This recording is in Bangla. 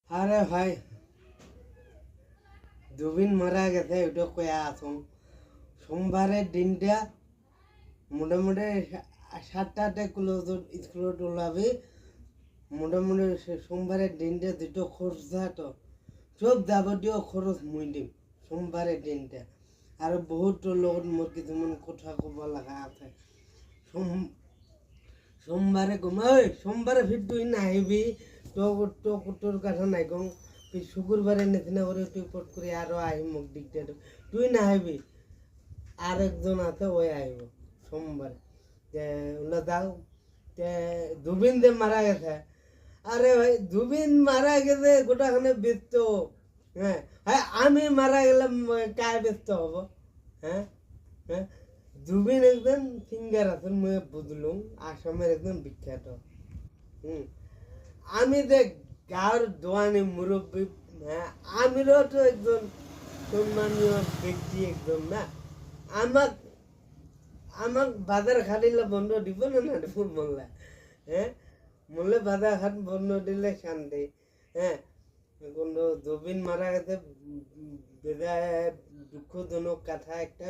আরে ভাই, জুবিন মারা গেছে ওটা কয়া আসুন। সোমবারের দিনটা মোটামুটি 7টাতে স্কুলত ওলাবি। মোটামুটি সোমবারের দিনটা দুটো খরচা তো সব যাবতীয় খরচ মুই দিম সোমবারের দিনটা। আৰু বহুত লগত মোৰ কিছুমান কথা ক'ব লগা আছে। সোমবারে সোমবারে ফির তুই নাহিবি, তোর কথা নাই কম। শুক্রবারে নিচিনা করে তুই পট করে আরো আহিম মোক দিগদার। তুই নাহিবি, আর একজন আছে ওই আহিব সোমবারে। ওলা যাও জুবিন যে মারা গেছে। আরে ভাই, জুবিন মারা গেছে গোটাখানে ব্যস্ত। হ্যাঁ হ্যাঁ, আমি মারা গেলাম কায় ব্যস্ত হব? হ্যাঁ হ্যাঁ, জুবিন একজন সিঙ্গার আছেন, মুই বুঝলুম আসামের একজন বিখ্যাত। হুম, আমি যে গাঁর দোয়ানি মুরব্বী, হ্যাঁ আমিরও তো একজন সম্মানীয় ব্যক্তি একজন না। আমাক আমাক বাজার খাটিলে বন্ধ দিব না না দিব মোল্লা? হ্যাঁ, মোল্লে বাজার ঘাট বন্ধ দিলে শান্তি। হ্যাঁ, কিন্তু জুবিন মারা গেছে বেজায় দুঃখজনক কথা একটা।